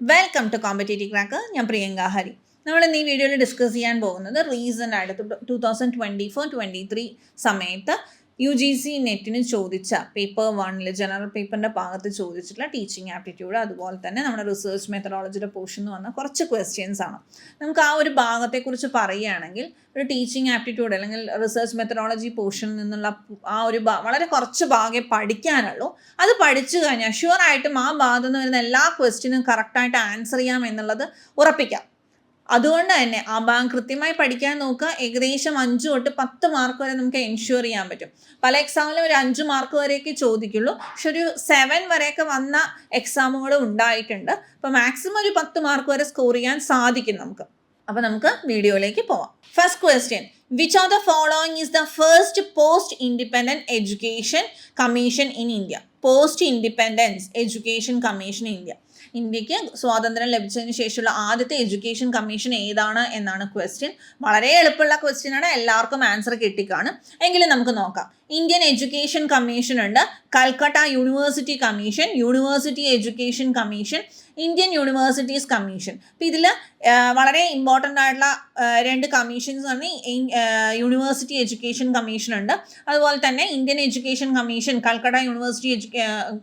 Welcome to competitive crack. ഞാൻ പ്രിയങ്ക ഹരി. നമ്മൾ ഇന്ന് ഈ വീഡിയോയിൽ ഡിസ്കസ് ചെയ്യാൻ പോകുന്നത് റീസെൻ്റ് ആയിട്ട് 2024-23 സമയത്ത് UGC നെറ്റിന് ചോദിച്ച പേപ്പർ 1 ജനറൽ പേപ്പറിൻ്റെ ഭാഗത്ത് ചോദിച്ചിട്ടുള്ള ടീച്ചിങ് ആപ്റ്റിറ്റ്യൂഡ്, അതുപോലെ തന്നെ നമ്മുടെ റിസർച്ച് മെത്തഡോളജിയുടെ പോർഷൻ എന്ന് പറഞ്ഞ കുറച്ച് ക്വസ്റ്റ്യൻസ് ആണ്. നമുക്ക് ആ ഒരു ഭാഗത്തെക്കുറിച്ച് പറയുകയാണെങ്കിൽ ഒരു ടീച്ചിങ് ആപ്റ്റിറ്റ്യൂഡ് അല്ലെങ്കിൽ റിസർച്ച് മെത്തഡോളജി പോർഷനിൽ നിന്നുള്ള ആ ഒരു വളരെ കുറച്ച് ഭാഗമേ പഠിക്കാനുള്ളൂ. അത് പഠിച്ചു കഴിഞ്ഞാൽ ഷുവറായിട്ടും ആ ഭാഗത്ത് നിന്ന് വരുന്ന എല്ലാ ക്വസ്റ്റ്യനും കറക്റ്റായിട്ട് ആൻസർ ചെയ്യാം എന്നുള്ളത് ഉറപ്പിക്കാം. അതുകൊണ്ട് തന്നെ ആ ഭാഗം കൃത്യമായി പഠിക്കാൻ നോക്കുക. ഏകദേശം 5 തൊട്ട് 10 മാർക്ക് വരെ നമുക്ക് എൻഷുർ ചെയ്യാൻ പറ്റും. പല എക്സാമിലും ഒരു 5 മാർക്ക് വരെയൊക്കെ ചോദിക്കുള്ളൂ, പക്ഷെ ഒരു 7 വരെയൊക്കെ വന്ന എക്സാമുകളും ഉണ്ടായിട്ടുണ്ട്. അപ്പോൾ മാക്സിമം ഒരു 10 മാർക്ക് വരെ സ്കോർ ചെയ്യാൻ സാധിക്കും നമുക്ക്. അപ്പോൾ നമുക്ക് വീഡിയോയിലേക്ക് പോവാം. First question, which of the following is the first post independent education commission in India? Post independence education commission in India. ഇന്ത്യക്ക് സ്വാതന്ത്ര്യം ലഭിച്ചതിന് ശേഷമുള്ള ആദ്യത്തെ എഡ്യൂക്കേഷൻ കമ്മീഷൻ ഏതാണ് എന്നാണ് ക്വസ്റ്റ്യൻ. വളരെ എളുപ്പമുള്ള ക്വസ്റ്റ്യൻ ആണ്, എല്ലാവർക്കും ആൻസർ കിട്ടിക്കാണും. എങ്കിലും നമുക്ക് നോക്കാം. ഇന്ത്യൻ എഡ്യൂക്കേഷൻ കമ്മീഷൻ ഉണ്ട്, Calcutta university commission, university education commission, Indian universities commission. അപ്പോൾ ഇതിൽ വളരെ ഇമ്പോർട്ടൻ്റ് ആയിട്ടുള്ള 2 കമ്മീഷൻസ് ആണ്. യൂണിവേഴ്സിറ്റി എഡ്യൂക്കേഷൻ കമ്മീഷൻ ഉണ്ട്, അതുപോലെ തന്നെ Indian education commission, Calcutta university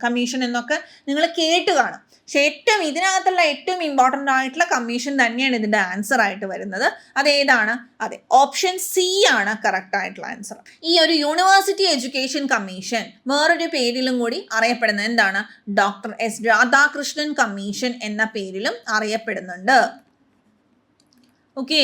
commission എന്നൊക്കെ നിങ്ങൾ കേട്ട് കാണും. പക്ഷെ ഇതിനകത്തുള്ള ഏറ്റവും ഇമ്പോർട്ടൻ്റ് ആയിട്ടുള്ള കമ്മീഷൻ തന്നെയാണ് ഇതിൻ്റെ ആൻസർ ആയിട്ട് വരുന്നത്. അതേതാണ്? അതെ, ഓപ്ഷൻ സി ആണ് കറക്റ്റ് ആയിട്ടുള്ള ആൻസർ. ഈ ഒരു യൂണിവേഴ്സിറ്റി എഡ്യൂക്കേഷൻ കമ്മീഷൻ വേറൊരു പേരിലും കൂടി അറിയപ്പെടുന്നത് എന്താണ്? ഡോക്ടർ എസ് രാധാകൃഷ്ണൻ കമ്മീഷൻ എന്ന പേരിലും അറിയപ്പെടുന്നുണ്ട്. ഓക്കെ,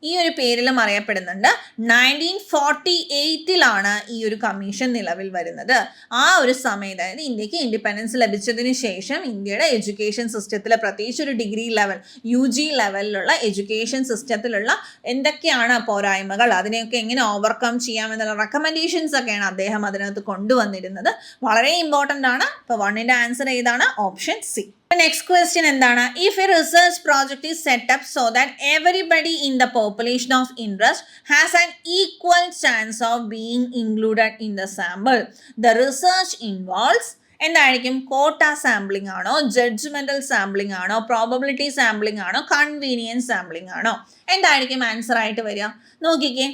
ഈ ഒരു പേരിലും അറിയപ്പെടുന്നുണ്ട്. 1948 ഈ ഒരു കമ്മീഷൻ നിലവിൽ വരുന്നത്. ആ ഒരു സമയത്ത്, അതായത് ഇന്ത്യക്ക് ഇൻഡിപെൻഡൻസ് ലഭിച്ചതിന് ശേഷം ഇന്ത്യയുടെ എഡ്യൂക്കേഷൻ സിസ്റ്റത്തിൽ, പ്രത്യേകിച്ച് ഒരു ഡിഗ്രി ലെവൽ UG ലെവലിലുള്ള എഡ്യൂക്കേഷൻ സിസ്റ്റത്തിലുള്ള എന്തൊക്കെയാണ് പോരായ്മകൾ, അതിനെയൊക്കെ എങ്ങനെ ഓവർകം ചെയ്യാമെന്നുള്ള റെക്കമെൻഡേഷൻസ് ഒക്കെയാണ് അദ്ദേഹം അതിനകത്ത് കൊണ്ടുവന്നിരുന്നത്. വളരെ ഇമ്പോർട്ടൻ്റ് ആണ്. ഇപ്പോൾ 1ന്റെ ആൻസർ ഏതാണ്? Option C. Next question എന്താണ്? If a research project is set up so that everybody in the population of interest has an equal chance of being included in the sample, the research involves എന്തായിരിക്കും? കോട്ട sampling ആണോ, judgemental sampling ആണോ, probability sampling ആണോ, convenience sampling ആണോ? എന്തായിരിക്കും answer ആയിട്ട് വരിക? നോക്കിക്കേ,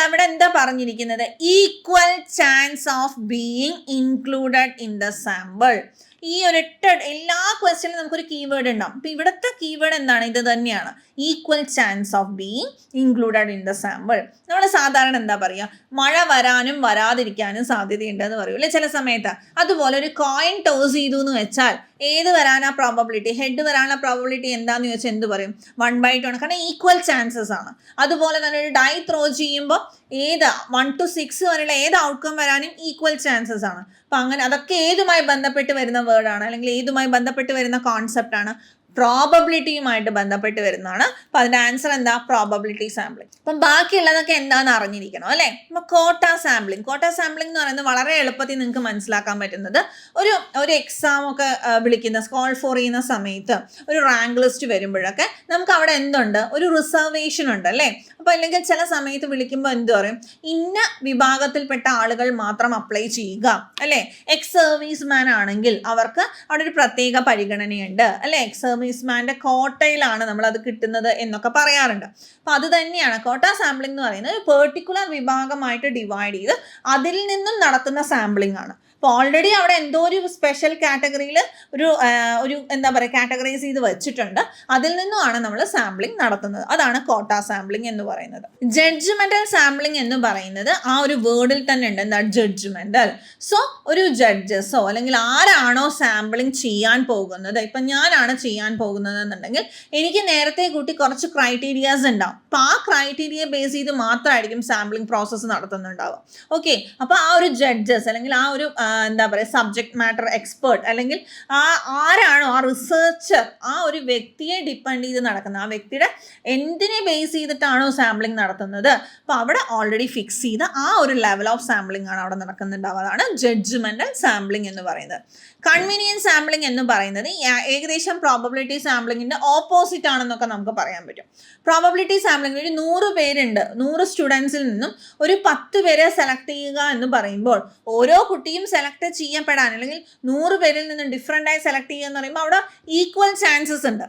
ഇവിടെ എന്താ പറഞ്ഞിരിക്കുന്നത്? Equal chance of being included in the sample. ഈ ഒരൊറ്റ എല്ലാ ക്വസ്റ്റ്യനിലും നമുക്കൊരു കീവേഡ് ഉണ്ടാവും. അപ്പം ഇവിടുത്തെ കീവേഡ് എന്താണ്? ഇത് തന്നെയാണ്, equal chance of being included in the sample. നമ്മൾ സാധാരണ എന്താ പറയുക? മഴ വരാനും വരാതിരിക്കാനും സാധ്യതയുണ്ടെന്ന് പറയൂ അല്ലേ ചില സമയത്ത്. അതുപോലെ ഒരു കോയിൻ ടോസ് ചെയ്തു എന്ന് വെച്ചാൽ ഏത് വരാനാ പ്രോബബിലിറ്റി? ഹെഡ് വരാനുള്ള പ്രോബബിലിറ്റി എന്താണെന്ന് ചോദിച്ചാൽ എന്ത് പറയും? 1/2 ആണ്. കാരണം ഈക്വൽ ചാൻസസ് ആണ്. അതുപോലെ തന്നെ ഒരു ഡൈ ത്രോ ചെയ്യുമ്പോൾ 1 to 6 വരെയുള്ള ഏത് ഔട്ട്കം വരാനും ഈക്വൽ ചാൻസസ് ആണ്. അപ്പം അങ്ങനെ അതൊക്കെ ഏതുമായി ബന്ധപ്പെട്ട് വരുന്ന വേർഡാണ്, അല്ലെങ്കിൽ ഏതുമായി ബന്ധപ്പെട്ട് വരുന്ന കോൺസെപ്റ്റ് ആണ്? പ്രോബബിലിറ്റിയുമായിട്ട് ബന്ധപ്പെട്ട് വരുന്നതാണ്. അപ്പം അതിൻ്റെ ആൻസർ എന്താ? Probability sampling. അപ്പം ബാക്കിയുള്ളതൊക്കെ എന്താണെന്ന് അറിഞ്ഞിരിക്കണം അല്ലേ. അപ്പം കോട്ട സാമ്പിളിംഗ് എന്ന് പറയുന്നത് വളരെ എളുപ്പത്തിൽ നിങ്ങൾക്ക് മനസ്സിലാക്കാൻ പറ്റുന്നത്, ഒരു എക്സാം ഒക്കെ വിളിക്കുന്ന കോൾ ഫോർ ചെയ്യുന്ന സമയത്ത് ഒരു റാങ്ക് ലിസ്റ്റ് വരുമ്പോഴൊക്കെ നമുക്ക് അവിടെ എന്തുണ്ട്? ഒരു റിസർവേഷൻ ഉണ്ട് അല്ലേ. അപ്പോൾ അല്ലെങ്കിൽ ചില സമയത്ത് വിളിക്കുമ്പോൾ എന്ത് പറയും? ഇന്ന വിഭാഗത്തിൽപ്പെട്ട ആളുകൾ മാത്രം അപ്ലൈ ചെയ്യുക അല്ലേ. എക്സ് സർവീസ് മാൻ ആണെങ്കിൽ അവർക്ക് അവിടെ ഒരു പ്രത്യേക പരിഗണനയുണ്ട് അല്ലേ. എക്സ് സർവീസ്മാൻ്റെ കോട്ടയിലാണ് നമ്മൾ അത് കിട്ടുന്നത് എന്നൊക്കെ പറയാറുണ്ട്. അപ്പം അത് തന്നെയാണ് കോട്ട സാമ്പിളിംഗ് എന്ന് പറയുന്നത്. ഒരു പെർട്ടിക്കുലർ വിഭാഗമായിട്ട് ഡിവൈഡ് ചെയ്ത് അതിൽ നിന്നും നടത്തുന്ന സാമ്പിളിംഗ് ആണ്. അപ്പോൾ ഓൾറെഡി അവിടെ എന്തോ ഒരു സ്പെഷ്യൽ കാറ്റഗറിയിൽ ഒരു എന്താ പറയുക കാറ്റഗറൈസ് ചെയ്ത് വെച്ചിട്ടുണ്ട്. അതിൽ നിന്നുമാണ് നമ്മൾ സാമ്പിളിംഗ് നടത്തുന്നത്. അതാണ് കോട്ട സാമ്പിളിംഗ് എന്ന് പറയുന്നത്. ജഡ്ജ്മെന്റൽ സാമ്പിളിംഗ് എന്ന് പറയുന്നത് ആ ഒരു വേർഡിൽ തന്നെ ഉണ്ട്. എന്താ? ജഡ്ജ്മെന്റൽ. സോ ഒരു ജഡ്ജസോ അല്ലെങ്കിൽ ആരാണോ സാമ്പിളിംഗ് ചെയ്യാൻ പോകുന്നത്, ഇപ്പം ഞാനാണ് ചെയ്യാൻ പോകുന്നത് എന്നുണ്ടെങ്കിൽ എനിക്ക് നേരത്തെ കൂട്ടി കുറച്ച് ക്രൈറ്റീരിയാസ് ഉണ്ടാവും. അപ്പോൾ ആ ക്രൈറ്റീരിയ ബേസ് ചെയ്ത് മാത്രമായിരിക്കും സാമ്പിളിംഗ് പ്രോസസ്സ് നടത്തുന്നുണ്ടാവുക. ഓക്കെ, അപ്പോൾ ആ ഒരു ജഡ്ജസ് അല്ലെങ്കിൽ ആ ഒരു എന്താ പറയുക സബ്ജക്ട് മാറ്റർ എക്സ്പേർട്ട് അല്ലെങ്കിൽ ആരാണോ ആ റിസർച്ചർ, ആ ഒരു വ്യക്തിയെ ഡിപ്പെൻഡ് ചെയ്ത് നടക്കുന്നത്, ആ വ്യക്തിയുടെ എന്തിനെ ബേസ് ചെയ്തിട്ടാണോ സാമ്പിളിംഗ് നടത്തുന്നത്, അപ്പോൾ അവിടെ ഓൾറെഡി ഫിക്സ് ചെയ്ത ആ ഒരു ലെവൽ ഓഫ് സാമ്പിളിംഗ് ആണ് അവിടെ നടക്കുന്നുണ്ടാവുക. അതാണ് ജഡ്ജ്മെന്റൽ സാമ്പിളിംഗ് എന്ന് പറയുന്നത്. കൺവീനിയൻസ് സാമ്പിളിംഗ് എന്ന് പറയുന്നത് ഏകദേശം പ്രോബബിലിറ്റി സാമ്പിളിങ്ങിന്റെ ഓപ്പോസിറ്റ് ആണെന്നൊക്കെ നമുക്ക് പറയാൻ പറ്റും. പ്രോബബിലിറ്റി സാമ്പിളിംഗ് ഒരു 100 പേരുണ്ട്, 100 സ്റ്റുഡൻസിൽ നിന്നും ഒരു 10 പേരെ സെലക്ട് ചെയ്യുക എന്ന് പറയുമ്പോൾ ഓരോ കുട്ടിയും സെലക്ട് ചെയ്യപ്പെടാൻ അല്ലെങ്കിൽ 100 പേരിൽ നിന്നും ഡിഫറെൻ്റ് ആയി സെലക്ട് ചെയ്യുക എന്ന് പറയുമ്പോൾ അവിടെ ഈക്വൽ ചാൻസസ് ഉണ്ട്.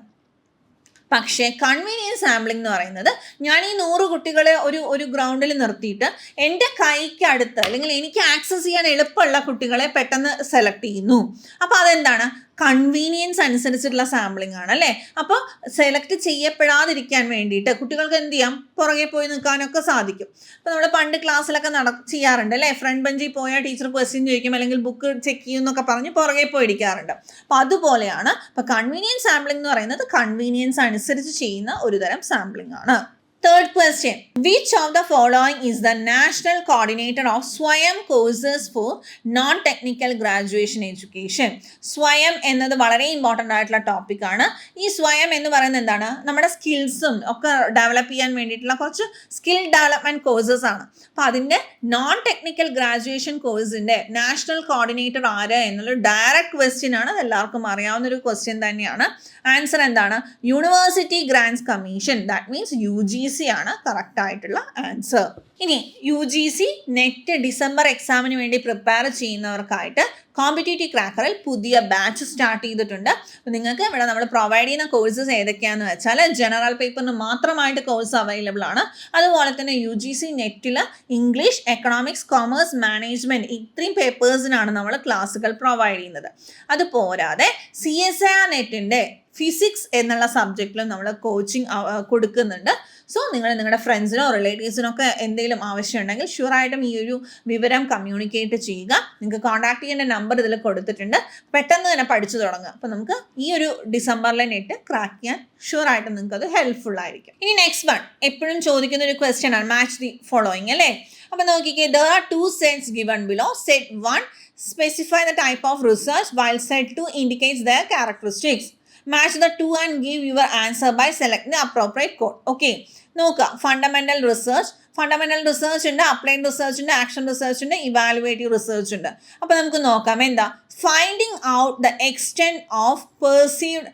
പക്ഷേ കൺവീനിയൻസ് സാമ്പിളിംഗ് എന്ന് പറയുന്നത് ഞാൻ ഈ 100 കുട്ടികളെ ഒരു ഗ്രൗണ്ടിൽ നിർത്തിയിട്ട് എൻ്റെ കൈക്ക് അടുത്ത് അല്ലെങ്കിൽ എനിക്ക് ആക്സസ് ചെയ്യാൻ എളുപ്പമുള്ള കുട്ടികളെ പെട്ടെന്ന് സെലക്ട് ചെയ്യുന്നു. അപ്പോൾ അതെന്താണ്, കൺവീനിയൻസ് അനുസരിച്ചിട്ടുള്ള സാമ്പിളിംഗ് ആണ് അല്ലേ. അപ്പോൾ സെലക്ട് ചെയ്യപ്പെടാതിരിക്കാൻ വേണ്ടിയിട്ട് കുട്ടികൾക്ക് എന്ത് ചെയ്യാം, പുറകെ പോയി നിൽക്കാനൊക്കെ സാധിക്കും. അപ്പോൾ നമ്മൾ പണ്ട് ക്ലാസ്സിലൊക്കെ ചെയ്യാറുണ്ട് അല്ലേ, ഫ്രണ്ട് ബെഞ്ചിൽ പോയാൽ ടീച്ചർ ക്വസ്റ്റ്യൻ ചോദിക്കും അല്ലെങ്കിൽ ബുക്ക് ചെക്ക് ചെയ്യും എന്നൊക്കെ പറഞ്ഞ് പുറകെ പോയി ഇരിക്കാറുണ്ട്. അപ്പോൾ അതുപോലെയാണ് ഇപ്പോൾ കൺവീനിയൻസ് സാമ്പിളിംഗ് എന്ന് പറയുന്നത് കൺവീനിയൻസ് അനുസരിച്ച് ചെയ്യുന്ന ഒരു തരം സാമ്പിളിംഗ് ആണ്. Third question, which of the following is the national coordinator of Swayam courses for non-technical graduation education? സ്വയം എന്നത് വളരെ ഇമ്പോർട്ടൻ്റ് ആയിട്ടുള്ള ടോപ്പിക്കാണ്. ഈ സ്വയം എന്ന് പറയുന്നത് എന്താണ്, നമ്മുടെ സ്കിൽസും ഒക്കെ ഡെവലപ്പ് ചെയ്യാൻ വേണ്ടിയിട്ടുള്ള കുറച്ച് സ്കിൽ ഡെവലപ്മെൻറ്റ് കോഴ്സസ് ആണ്. അപ്പോൾ അതിൻ്റെ നോൺ ടെക്നിക്കൽ ഗ്രാജുവേഷൻ കോഴ്സിൻ്റെ നാഷണൽ കോർഡിനേറ്റർ ആര് എന്നുള്ള ഡയറക്റ്റ് ക്വസ്റ്റ്യൻ ആണ്. അത് എല്ലാവർക്കും അറിയാവുന്നൊരു ക്വസ്റ്റ്യൻ തന്നെയാണ്. ആൻസർ എന്താണ്, university grants commission, that means UGC ആണ് കറക്റ്റ് ആയിട്ടുള്ള ആൻസർ. ഇനി UGC നെറ്റ് ഡിസംബർ എക്സാമിന് വേണ്ടി പ്രിപ്പയർ ചെയ്യുന്നവർക്കായിട്ട് കോമ്പറ്റേറ്റീവ് ക്രാക്കറിൽ പുതിയ ബാച്ച് സ്റ്റാർട്ട് ചെയ്തിട്ടുണ്ട്. അപ്പോൾ നിങ്ങൾക്ക് ഇവിടെ നമ്മൾ പ്രൊവൈഡ് ചെയ്യുന്ന കോഴ്സസ് ഏതൊക്കെയാണെന്ന് വെച്ചാൽ ജനറൽ പേപ്പറിന് മാത്രമായിട്ട് കോഴ്സ് അവൈലബിൾ ആണ്. അതുപോലെ തന്നെ UGC നെറ്റിൽ ഇംഗ്ലീഷ്, എക്കണോമിക്സ്, കൊമേഴ്സ്, മാനേജ്മെൻറ്റ് ഇത്രയും പേപ്പേഴ്സിനാണ് നമ്മൾ ക്ലാസ്സുകൾ പ്രൊവൈഡ് ചെയ്യുന്നത്. അതുപോരാതെ CSIR നെറ്റിൻ്റെ ഫിസിക്സ് എന്നുള്ള സബ്ജക്റ്റിലും നമ്മൾ കോച്ചിങ് കൊടുക്കുന്നുണ്ട്. സോ നിങ്ങൾ നിങ്ങളുടെ ഫ്രണ്ട്സിനോ റിലേറ്റീവ്സിനോ ഒക്കെ എന്തെങ്കിലും ആവശ്യമുണ്ടെങ്കിൽ ഷുവറായിട്ടും ഈ ഒരു വിവരം കമ്മ്യൂണിക്കേറ്റ് ചെയ്യുക. നിങ്ങൾക്ക് കോൺടാക്ട് ചെയ്യേണ്ട നമ്പർ ഇതിൽ കൊടുത്തിട്ടുണ്ട്. പെട്ടെന്ന് തന്നെ പഠിച്ചു തുടങ്ങുക. അപ്പോൾ നമുക്ക് ഈ ഒരു ഡിസംബറിലെ നെറ്റ് ക്രാക്ക് ചെയ്യാൻ ഷുവറായിട്ടും നിങ്ങൾക്ക് അത് ഹെൽപ്ഫുൾ ആയിരിക്കും. ഇനി നെക്സ്റ്റ് വൺ എപ്പോഴും ചോദിക്കുന്ന ഒരു ക്വസ്റ്റ്യൻ ആണ്, മാച്ച് ദി ഫോളോയിങ് അല്ലേ. അപ്പോൾ നോക്കിക്കേ, there are 2 sets given below. Set 1 specify the type of research while set 2 indicates their characteristics. Match the 2 and give your answer by selecting the appropriate code. Okay, നോക്കുക, fundamental research ഉണ്ട്, applied research ഉണ്ട്, action research ഉണ്ട്, evaluative research ഉണ്ട്. അപ്പോൾ നമുക്ക് നോക്കാം എന്താ, finding out the extent of perceived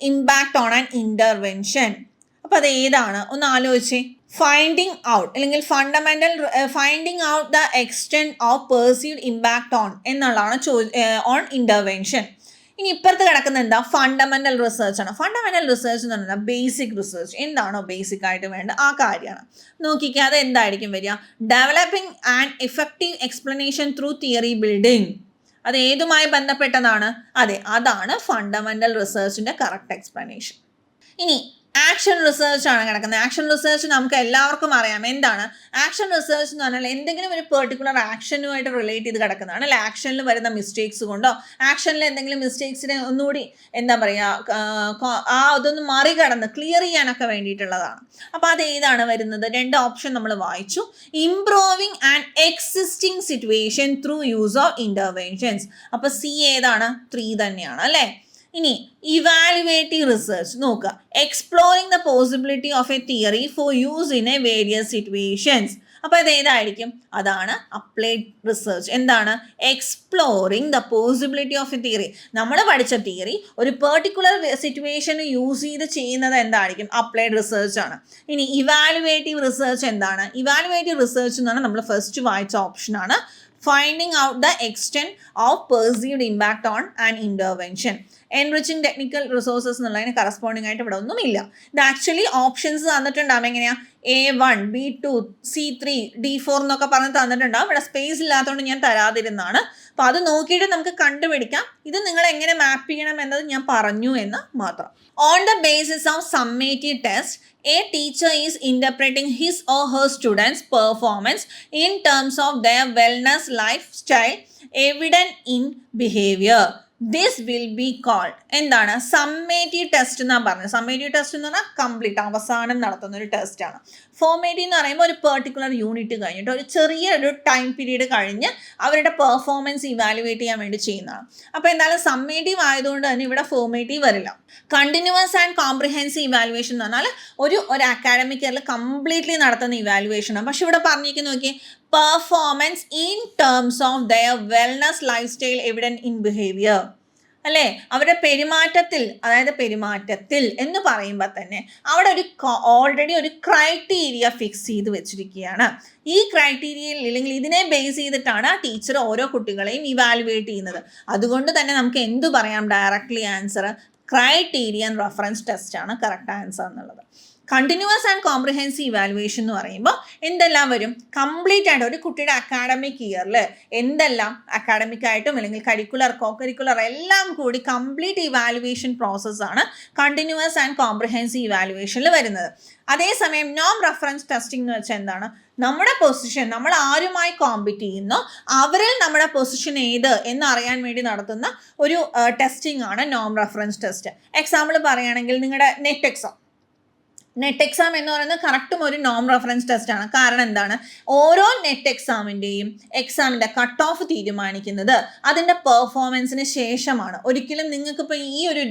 impact on an intervention. അപ്പോൾ അത് ഏതാണ് ഒന്ന് ആലോചിച്ചേ. ഫൈൻഡിങ് ഔട്ട് അല്ലെങ്കിൽ finding out the extent of perceived impact on എന്നുള്ളതാണ് ഓൺ ഇൻ്റർവെൻഷൻ. ഇനി ഇപ്പുറത്ത് കിടക്കുന്ന എന്താ, ഫണ്ടമെൻ്റൽ റിസർച്ച് ആണ്. ഫണ്ടമെൻ്റൽ റിസർച്ച് എന്ന് പറഞ്ഞാൽ ബേസിക് റിസർച്ച്, എന്താണോ ബേസിക് ആയിട്ട് വേണ്ട ആ കാര്യമാണ്. നോക്കിക്കുക, അത് എന്തായിരിക്കും വരിക, developing and effective explanation through theory building. അത് ഏതുമായി ബന്ധപ്പെട്ടതാണ്, അതെ അതാണ് ഫണ്ടമെൻ്റൽ റിസർച്ചിൻ്റെ കറക്റ്റ് എക്സ്പ്ലനേഷൻ. ഇനി ആക്ഷൻ റിസർച്ച് ആണ് കിടക്കുന്നത്. ആക്ഷൻ റിസർച്ച് നമുക്ക് എല്ലാവർക്കും അറിയാം എന്താണ്. ആക്ഷൻ റിസർച്ച് എന്ന് പറഞ്ഞാൽ എന്തെങ്കിലും ഒരു പെർട്ടിക്കുലർ ആക്ഷനുമായിട്ട് റിലേറ്റ് ചെയ്ത് കിടക്കുന്നതാണ് അല്ലെ. ആക്ഷനിൽ വരുന്ന മിസ്റ്റേക്സ് കൊണ്ടോ ആക്ഷനിൽ എന്തെങ്കിലും മിസ്റ്റേക്സിനെ ഒന്നുകൂടി എന്താ പറയുക അതൊന്ന് മറികടന്ന് ക്ലിയർ ചെയ്യാനൊക്കെ വേണ്ടിയിട്ടുള്ളതാണ്. അപ്പോൾ അത് ഏതാണ് വരുന്നത്, 2 ഓപ്ഷൻ നമ്മൾ വായിച്ചു. Improving and existing situation through use of interventions. അപ്പോൾ C ഏതാണ്, 3 തന്നെയാണ് അല്ലേ. ഇനി ഇവാലുവേറ്റീവ് റിസർച്ച് നോക്കുക, exploring the possibility of a theory for use in a various situations. അപ്പോൾ അത് ഏതായിരിക്കും, അതാണ് അപ്ലൈഡ് റിസർച്ച്. എന്താണ്, exploring the possibility of a theory. നമ്മൾ പഠിച്ച തിയറി ഒരു പെർട്ടിക്കുലർ സിറ്റുവേഷന് യൂസ് ചെയ്ത് ചെയ്യുന്നത് എന്തായിരിക്കും, അപ്ലൈഡ് റിസർച്ച് ആണ്. ഇനി ഇവാലുവേറ്റീവ് റിസർച്ച് എന്താണ്, ഇവാലുവേറ്റീവ് റിസർച്ച് എന്ന് പറഞ്ഞാൽ നമ്മൾ ഫസ്റ്റ് വായിച്ച ഓപ്ഷനാണ്, finding out the extent of perceived impact on an intervention. Enriching technical resources എന്നുള്ളതിന് കറസ്പോണ്ടിങ് ആയിട്ട് ഇവിടെ ഒന്നുമില്ല. ഇത് ആക്ച്വലി ഓപ്ഷൻസ് തന്നിട്ടുണ്ടാവും എങ്ങനെയാ, A1, B2, C3, D4 എന്നൊക്കെ പറഞ്ഞ് തന്നിട്ടുണ്ടാവും. ഇവിടെ സ്പേസ് ഇല്ലാത്തതുകൊണ്ട് ഞാൻ തരാതിരുന്നാണ്. അപ്പോൾ അത് നോക്കിയിട്ട് നമുക്ക് കണ്ടുപിടിക്കാം. ഇത് നിങ്ങൾ എങ്ങനെ മാപ്പ് ചെയ്യണം എന്നത് ഞാൻ പറഞ്ഞു എന്ന് മാത്രം. On the basis of summative test, a teacher is interpreting his or her students' performance in terms of their wellness lifestyle evident in behavior. This will be called എന്താണ്, സമ്മേറ്റീവ് ടെസ്റ്റ് എന്നാണ് പറഞ്ഞത്. സമ്മേറ്റീവ് ടെസ്റ്റ് എന്ന് പറഞ്ഞാൽ complete അവസാനം നടത്തുന്ന ഒരു ടെസ്റ്റാണ്. Formative എന്ന് പറയുമ്പോൾ ഒരു പെർട്ടിക്കുലർ യൂണിറ്റ് കഴിഞ്ഞിട്ട് ഒരു ചെറിയൊരു ടൈം പീരീഡ് കഴിഞ്ഞ് അവരുടെ പെർഫോമൻസ് ഇവാലുവേറ്റ് ചെയ്യാൻ വേണ്ടി ചെയ്യുന്നതാണ്. അപ്പോൾ എന്തായാലും സമ്മേറ്റീവ് ആയതുകൊണ്ട് തന്നെ ഇവിടെ ഫോർമേറ്റീവ് വരില്ല. കണ്ടിന്യൂസ് ആൻഡ് കോംപ്രിഹെൻസീവ് ഇവാലുവേഷൻ എന്ന് പറഞ്ഞാൽ ഒരു അക്കാഡമിക് ഇയറിൽ കംപ്ലീറ്റ്ലി നടത്തുന്ന ഇവാലുവേഷനാണ്. പക്ഷെ ഇവിടെ പറഞ്ഞിരിക്കുന്നു നോക്കിയേ, performance in terms of their wellness life style evident in behaviour അല്ലേ. അവരുടെ പെരുമാറ്റത്തിൽ എന്ന് പറയുമ്പോൾ തന്നെ അവിടെ ഓൾറെഡി ഒരു ക്രൈറ്റീരിയ ഫിക്സ് ചെയ്ത് വെച്ചിരിക്കുകയാണ്. ഈ ക്രൈറ്റീരിയയിൽ അല്ലെങ്കിൽ ഇതിനെ ബേസ് ചെയ്തിട്ടാണ് ടീച്ചർ ഓരോ കുട്ടികളെയും ഇവാലുവേറ്റ് ചെയ്യുന്നത്. അതുകൊണ്ട് തന്നെ നമുക്ക് എന്തു പറയാം, directly answer criterion reference test ആണ് കറക്റ്റ് ആൻസർ എന്നുള്ളത്. കണ്ടിന്യൂസ് ആൻഡ് കോംപ്രിഹെൻസീവ് ഇവാലുവേഷൻ എന്ന് പറയുമ്പോൾ എന്തെല്ലാം വരും? കംപ്ലീറ്റ് ആയിട്ട് ഒരു കുട്ടിയുടെ അക്കാഡമിക് ഇയറിൽ എന്തെല്ലാം അക്കാഡമിക് ആയിട്ടും അല്ലെങ്കിൽ കരിക്കുലർ കോ കരിക്കുലർ എല്ലാം കൂടി കംപ്ലീറ്റ് ഇവാലുവേഷൻ പ്രോസസ്സാണ് കണ്ടിന്യൂസ് ആൻഡ് കോംപ്രിഹെൻസീവ് ഇവാലുവേഷനിൽ വരുന്നത്. അതേസമയം നോം റെഫറൻസ് ടെസ്റ്റിംഗ് എന്ന് വെച്ചാൽ എന്താണ്? നമ്മുടെ പൊസിഷൻ, നമ്മൾ ആരുമായി കോമ്പീറ്റ് ചെയ്യുന്നോ അവരിൽ നമ്മുടെ പൊസിഷൻ ഏത് എന്നറിയാൻ വേണ്ടി നടത്തുന്ന ഒരു ടെസ്റ്റിംഗ് ആണ് നോം റെഫറൻസ് ടെസ്റ്റ്. എക്സാമ്പിൾ പറയുകയാണെങ്കിൽ നിങ്ങളുടെ നെറ്റ് എക്സാം എന്ന് പറയുന്നത് കറക്റ്റും ഒരു നോം റെഫറൻസ് ടെസ്റ്റ് ആണ്. കാരണം എന്താണ്? ഓരോ നെറ്റ് എക്സാമിൻ്റെ കട്ട് ഓഫ് തീരുമാനിക്കുന്നത് അതിൻ്റെ പെർഫോമൻസിന് ശേഷമാണ്. ഒരിക്കലും നിങ്ങൾക്കിപ്പോൾ ഈ ഒരു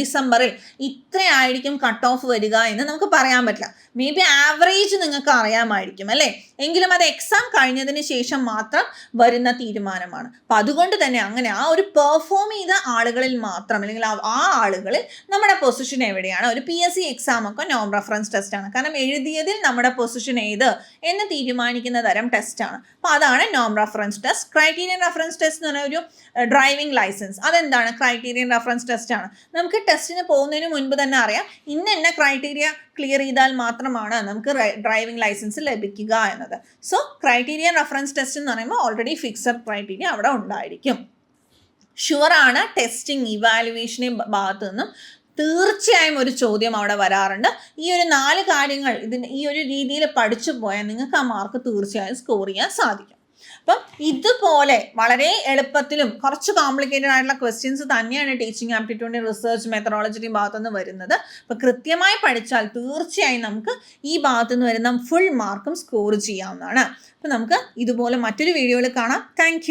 ഡിസംബറിൽ ഇത്രയായിരിക്കും കട്ട് ഓഫ് വരിക എന്ന് നമുക്ക് പറയാൻ പറ്റില്ല. മേ ബി ആവറേജ് നിങ്ങൾക്ക് അറിയാമായിരിക്കും അല്ലേ, എങ്കിലും അത് എക്സാം കഴിഞ്ഞതിന് ശേഷം മാത്രം വരുന്ന തീരുമാനമാണ്. അപ്പം അതുകൊണ്ട് തന്നെ അങ്ങനെ ആ ഒരു പെർഫോം ചെയ്ത ആളുകളിൽ മാത്രം, അല്ലെങ്കിൽ ആ ആളുകളിൽ നമ്മുടെ പൊസിഷൻ എവിടെയാണ്, ഒരു PSC എക്സാമൊക്കെ നോം റെഫറൻസ് ടെസ്റ്റ് ആണ്. കാരണം എഴുതിയതിൽ നമ്മുടെ പൊസിഷൻ ഏത് എന്ന് തീരുമാനിക്കുന്ന തരം ടെസ്റ്റാണ്. അപ്പോൾ അതാണ് നോം reference test. Criterion reference test എന്ന് പറഞ്ഞാൽ ഒരു ഡ്രൈവിംഗ് ലൈസൻസ്, അതെന്താണ്? ക്രൈറ്റീരിയൻ റെഫറൻസ് ടെസ്റ്റ് ആണ്. നമുക്ക് ടെസ്റ്റിന് പോകുന്നതിന് മുൻപ് തന്നെ അറിയാം ഇന്ന ക്രൈറ്റീരിയ ക്ലിയർ ചെയ്താൽ മാത്രമാണ് നമുക്ക് ഡ്രൈവിംഗ് ലൈസൻസ് ലഭിക്കുക എന്നത്. സോ ക്രൈറ്റീരിയൻ റെഫറൻസ് ടെസ്റ്റ് എന്ന് പറയുമ്പോൾ ഓൾറെഡി ഫിക്സഡ് ക്രൈറ്റീരിയ അവിടെ ഉണ്ടായിരിക്കും. ഷുവറാണ് ടെസ്റ്റിംഗ് ഇവാലുവേഷനെ ഭാഗത്തു നിന്നും തീർച്ചയായും ഒരു ചോദ്യം അവിടെ വരാറുണ്ട്. ഈ ഒരു 4 കാര്യങ്ങൾ ഈ ഒരു രീതിയിൽ പഠിച്ചു പോയാൽ നിങ്ങൾക്ക് ആ മാർക്ക് തീർച്ചയായും സ്കോർ ചെയ്യാൻ സാധിക്കും. അപ്പം ഇതുപോലെ വളരെ എളുപ്പത്തിലും കുറച്ച് കോംപ്ലിക്കേറ്റഡ് ആയിട്ടുള്ള ക്വസ്റ്റ്യൻസ് തന്നെയാണ് ടീച്ചിങ് ആപ്റ്റിറ്റ്യൂഡിൻ്റെ റിസർച്ച് മെത്തഡോളജിയുടെ ഭാഗത്തുനിന്ന് വരുന്നത്. അപ്പോൾ കൃത്യമായി പഠിച്ചാൽ തീർച്ചയായും നമുക്ക് ഈ ഭാഗത്തുനിന്ന് വരുന്ന ഫുൾ മാർക്കും സ്കോർ ചെയ്യാവുന്നതാണ്. അപ്പോൾ നമുക്ക് ഇതുപോലെ മറ്റൊരു വീഡിയോയിൽ കാണാം. താങ്ക്